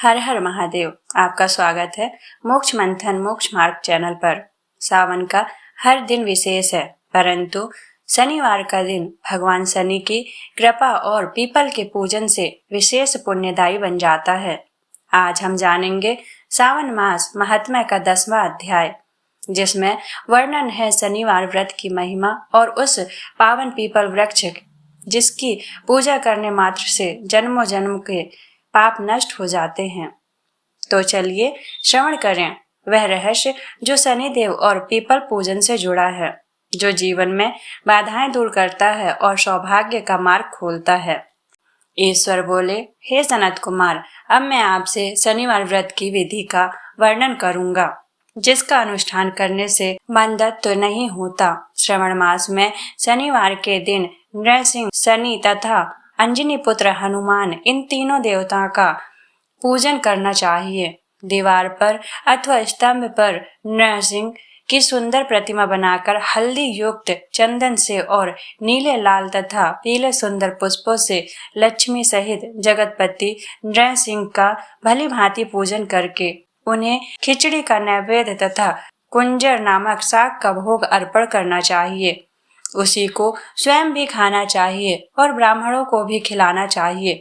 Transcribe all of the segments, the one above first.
हर हर महादेव। आपका स्वागत है मोक्ष मंथन मोक्ष मार्ग चैनल पर। सावन का हर दिन विशेष है, परंतु शनिवार का दिन भगवान शनि की कृपा और पीपल के पूजन से विशेष पुण्यदायी बन जाता है। आज हम जानेंगे सावन मास महात्म्य का 10वां अध्याय, जिसमें वर्णन है शनिवार व्रत की महिमा और उस पावन पीपल वृक्ष जिसकी पूजा करने मात्र से जन्मों जन्म के पाप नष्ट हो जाते हैं। तो चलिए श्रवण करें वह रहस्य जो शनिदेव और पीपल पूजन से जुड़ा है, जो जीवन में बाधाएं दूर करता है और सौभाग्य का मार्ग खोलता है। ईश्वर बोले, हे सनत कुमार, अब मैं आपसे शनिवार व्रत की विधि का वर्णन करूंगा, जिसका अनुष्ठान करने से बंधत्व तो नहीं होता। श्रवण मास में शनिवार के दिन नृसिंह, शनि तथा अंजनी पुत्र हनुमान, इन तीनों देवताओं का पूजन करना चाहिए। दीवार पर अथवा स्तंभ पर नृसिंह की सुंदर प्रतिमा बनाकर हल्दी युक्त चंदन से और नीले, लाल तथा पीले सुंदर पुष्पों से लक्ष्मी सहित जगतपति नृसिंह का भली भांति पूजन करके उन्हें खिचड़ी का नैवेद्य तथा कुंजर नामक शाक का भोग अर्पण करना चाहिए। उसी को स्वयं भी खाना चाहिए और ब्राह्मणों को भी खिलाना चाहिए।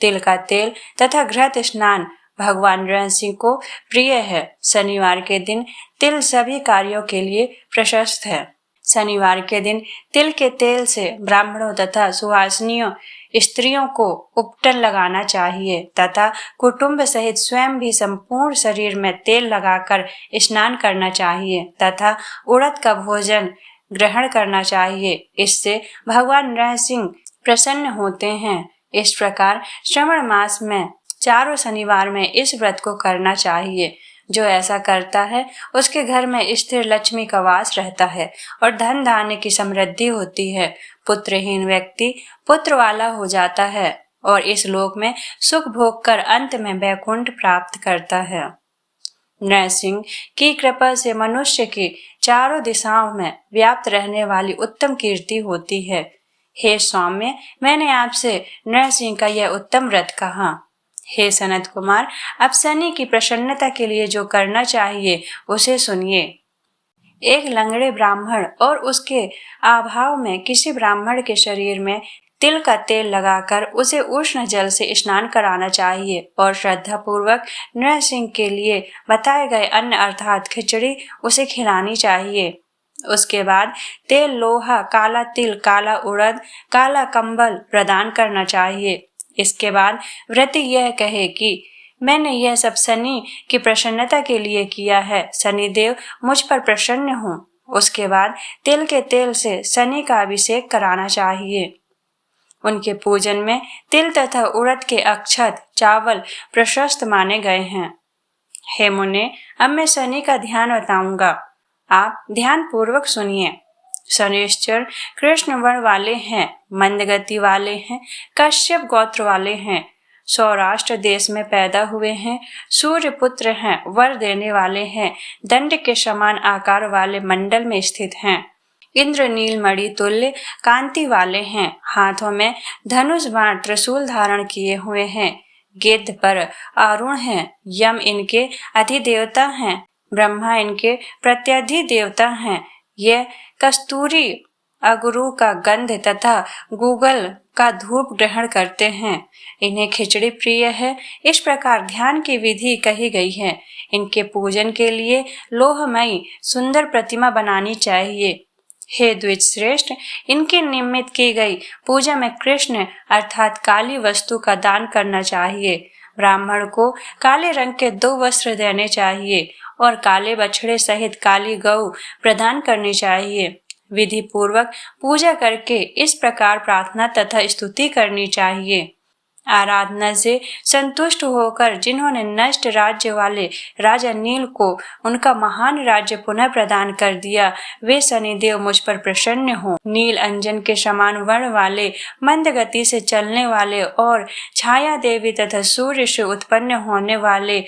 तिल का तेल तथा घृत स्नान भगवान नृसिंह को प्रिय है। शनिवार के दिन तिल सभी कार्यों के लिए प्रशस्त है। शनिवार के दिन तिल के तेल से ब्राह्मणों तथा सुहासिनियों स्त्रियों को उपटन लगाना चाहिए तथा कुटुंब सहित स्वयं भी संपूर्ण शरीर में तेल लगाकर स्नान करना चाहिए तथा उड़द का भोजन ग्रहण करना चाहिए। इससे भगवान नृसिंह प्रसन्न होते हैं। इस प्रकार श्रवण मास में चारों शनिवार में इस व्रत को करना चाहिए। जो ऐसा करता है उसके घर में स्थिर लक्ष्मी का वास रहता है और धन धान्य की समृद्धि होती है। पुत्रहीन व्यक्ति पुत्र वाला हो जाता है और इस लोक में सुख भोग कर अंत में वैकुंठ प्राप्त करता है। नृसिंह की कृपा से मनुष्य की चारों दिशाओं में व्याप्त रहने वाली उत्तम कीर्ति होती है। हे सौम्य, मैंने आपसे नृसिंह का यह उत्तम व्रत कहा। हे सनत कुमार, अब शनि की प्रसन्नता के लिए जो करना चाहिए उसे सुनिए। एक लंगड़े ब्राह्मण और उसके अभाव में किसी ब्राह्मण के शरीर में तिल का तेल लगाकर उसे उष्ण जल से स्नान कराना चाहिए और श्रद्धा पूर्वक नृसिंह के लिए बताए गए अन्न अर्थात खिचड़ी उसे खिलानी चाहिए। उसके बाद तेल, लोहा, काला तिल, काला उड़द, काला कंबल प्रदान करना चाहिए। इसके बाद व्रती यह कहे कि मैंने यह सब शनि की प्रसन्नता के लिए किया है, शनिदेव मुझ पर प्रसन्न हो। उसके बाद तिल के तेल से शनि का अभिषेक कराना चाहिए। उनके पूजन में तिल तथा उड़द के अक्षत, चावल प्रशस्त माने गए हैं। हे मुने, अब मैं शनि का ध्यान बताऊंगा, आप ध्यान पूर्वक सुनिए। शनिश्चर कृष्ण वर्ण वाले हैं, मंदगति वाले हैं, कश्यप गोत्र वाले हैं, सौराष्ट्र देश में पैदा हुए हैं, सूर्य पुत्र हैं, वर देने वाले हैं, दंड के समान आकार वाले मंडल में स्थित हैं, इंद्र नीलमणि तुल्य कांति वाले हैं, हाथों में धनुष बाण त्रिशूल धारण किए हुए हैं, गिद्ध पर आरूढ़ हैं, यम इनके अधिदेवता हैं, ब्रह्मा इनके प्रत्यधि देवता हैं। ये कस्तूरी अगरू का गंध तथा गूगल का धूप ग्रहण करते हैं। इन्हें खिचड़ी प्रिय है। इस प्रकार ध्यान की विधि कही गई है। इनके पूजन के लिए लोहमयी सुंदर प्रतिमा बनानी चाहिए। हे द्विज श्रेष्ठ, इनके निमित्त की गई पूजा में कृष्ण अर्थात काली वस्तु का दान करना चाहिए। ब्राह्मण को काले रंग के 2 वस्त्र देने चाहिए और काले बछड़े सहित काली गौ प्रदान करनी चाहिए। विधि पूर्वक पूजा करके इस प्रकार प्रार्थना तथा स्तुति करनी चाहिए। आराधना से संतुष्ट होकर जिन्होंने नष्ट राज्य वाले राजा नील को उनका महान राज्य पुनः प्रदान कर दिया, वे शनिदेव मुझ पर प्रसन्न हो। नील अंजन के समान वर्ण वाले, मंद गति से चलने वाले और छाया देवी तथा सूर्य से उत्पन्न होने वाले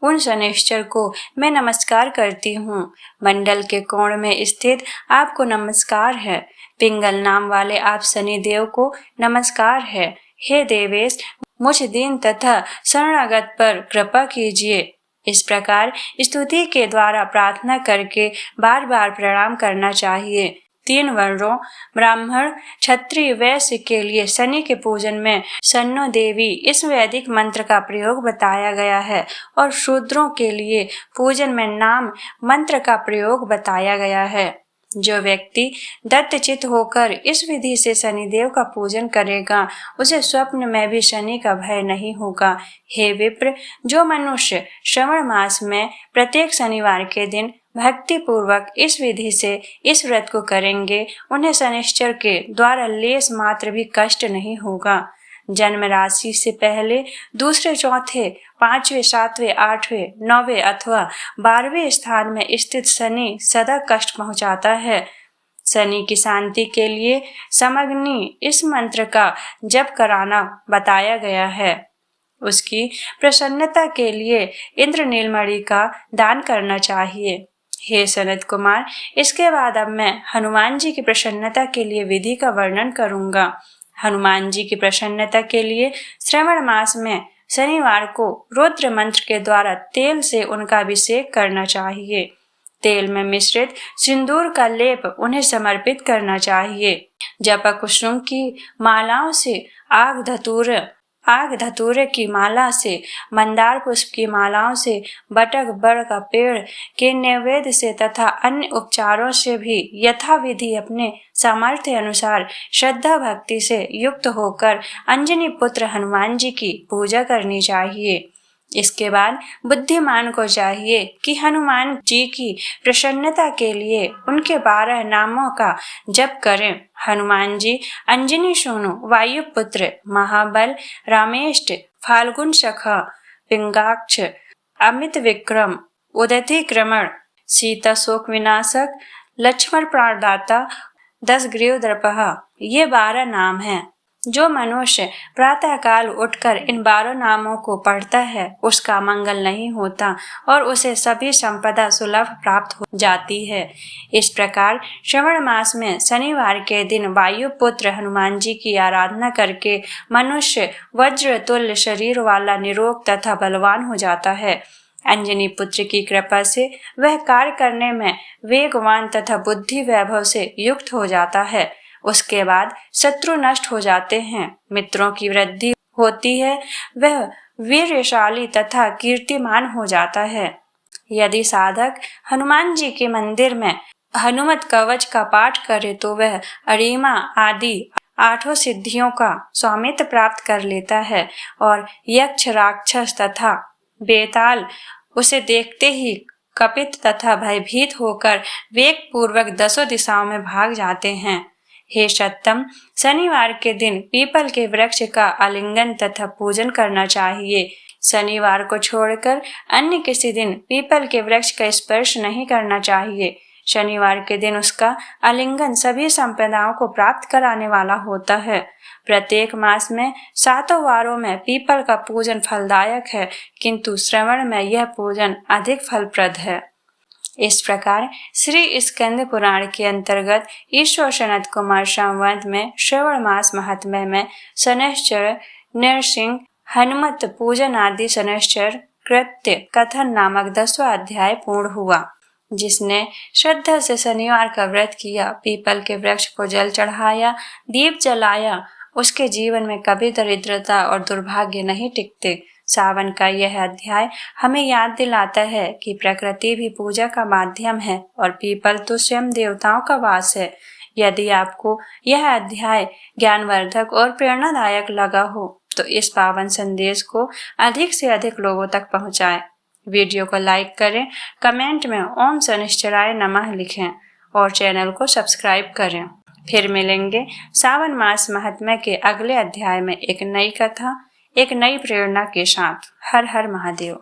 उन शनिश्चर को मैं नमस्कार करती हूँ। मंडल के कोण में स्थित आपको नमस्कार है। पिंगल नाम वाले आप शनिदेव को नमस्कार है। हे देवेश, मुझ दीन तथा शरणागत पर कृपा कीजिए। इस प्रकार स्तुति के द्वारा प्रार्थना करके बार बार प्रणाम करना चाहिए। 3 वर्णों ब्राह्मण, क्षत्रिय, वैश्य के लिए शनि के पूजन में शन्नो देवी इस वैदिक मंत्र का प्रयोग बताया गया है और शूद्रों के लिए पूजन में नाम मंत्र का प्रयोग बताया गया है। जो व्यक्ति दत्तचित्त होकर इस विधि से शनिदेव का पूजन करेगा उसे स्वप्न में भी शनि का भय नहीं होगा। हे विप्र, जो मनुष्य श्रवण मास में प्रत्येक शनिवार के दिन भक्ति पूर्वक इस विधि से इस व्रत को करेंगे उन्हें शनिश्चर के द्वारा लेस मात्र भी कष्ट नहीं होगा। जन्म राशि से पहले दूसरे, चौथे, 5वें, 7वें, 8वें, 9वें अथवा 12वें स्थान में स्थित शनि सदा कष्ट पहुंचाता है। शनि की शांति के लिए समग्नि इस मंत्र का जप कराना बताया गया है। उसकी प्रसन्नता के लिए इंद्र नीलमणि का दान करना चाहिए। हे सनत कुमार, इसके बाद अब मैं हनुमान जी की प्रसन्नता के लिए विधि का वर्णन करूंगा। हनुमान जी की प्रसन्नता के लिए श्रावण मास में शनिवार को रुद्र मंत्र के द्वारा तेल से उनका अभिषेक करना चाहिए। तेल में मिश्रित सिंदूर का लेप उन्हें समर्पित करना चाहिए। जपा कुसुम की मालाओं से, आग धतूरे की माला से, मंदार पुष्प की मालाओं से, बटक बड़ का पेड़ के नैवेद्य से तथा अन्य उपचारों से भी यथाविधि अपने सामर्थ्य अनुसार श्रद्धा भक्ति से युक्त होकर अंजनी पुत्र हनुमान जी की पूजा करनी चाहिए। इसके बाद बुद्धिमान को चाहिए कि हनुमान जी की प्रसन्नता के लिए उनके 12 नामों का जप करें। हनुमान जी अंजनी सोनु, वायुपुत्र, महाबल, रामेष्ट, फाल्गुन सखा, पिंगाक्ष, अमित विक्रम, उदति क्रमण, सीता शोक विनाशक, लक्ष्मण प्राणदाता, 10 ग्रीव दर्पहा, ये 12 नाम हैं। जो मनुष्य प्रातः काल उठकर इन 12 नामों को पढ़ता है उसका मंगल नहीं होता और उसे सभी संपदा सुलभ प्राप्त हो जाती है। इस प्रकार श्रवण मास में शनिवार के दिन वायुपुत्र हनुमान जी की आराधना करके मनुष्य वज्र तुल्य शरीर वाला निरोग तथा बलवान हो जाता है। अंजनी पुत्र की कृपा से वह कार्य करने में वेगवान तथा बुद्धि वैभव से युक्त हो जाता है। उसके बाद शत्रु नष्ट हो जाते हैं, मित्रों की वृद्धि होती है, वह वीरशाली तथा कीर्तिमान हो जाता है। यदि साधक हनुमान जी के मंदिर में हनुमत कवच का पाठ करे तो वह अरिमा आदि 8 सिद्धियों का स्वामित्व प्राप्त कर लेता है और यक्ष, राक्षस तथा बेताल उसे देखते ही कपित तथा भयभीत होकर वेग पूर्वक 10 दिशाओं में भाग जाते हैं। हे सत्तम, शनिवार के दिन पीपल के वृक्ष का आलिंगन तथा पूजन करना चाहिए। शनिवार को छोड़कर अन्य किसी दिन पीपल के वृक्ष का स्पर्श नहीं करना चाहिए। शनिवार के दिन उसका आलिंगन सभी संपदाओं को प्राप्त कराने वाला होता है। प्रत्येक मास में 7 वारों में पीपल का पूजन फलदायक है, किंतु श्रवण में यह पूजन अधिक फलप्रद है। इस प्रकार श्री स्कंद पुराण के अंतर्गत ईश्वर सनत कुमार संवत में श्रवण मास महात्म्य में शनैश्चर, नरसिंह, हनुमत पूजन आदि शनैश्चर कृत्य कथन नामक 10वां अध्याय पूर्ण हुआ। जिसने श्रद्धा से शनिवार का व्रत किया, पीपल के वृक्ष को जल चढ़ाया, दीप जलाया, उसके जीवन में कभी दरिद्रता और दुर्भाग्य नहीं टिकते। सावन का यह अध्याय हमें याद दिलाता है कि प्रकृति भी पूजा का माध्यम है और पीपल तो स्वयं देवताओं का वास है। यदि आपको यह अध्याय ज्ञानवर्धक और प्रेरणादायक लगा हो तो इस पावन संदेश को अधिक से अधिक लोगों तक पहुंचाएं। वीडियो को लाइक करें, कमेंट में ओम शनिश्चराय नमः लिखें और चैनल को सब्सक्राइब करें। फिर मिलेंगे सावन मास महात्म्य के अगले अध्याय में एक नई कथा, एक नई प्रेरणा के साथ। हर हर महादेव।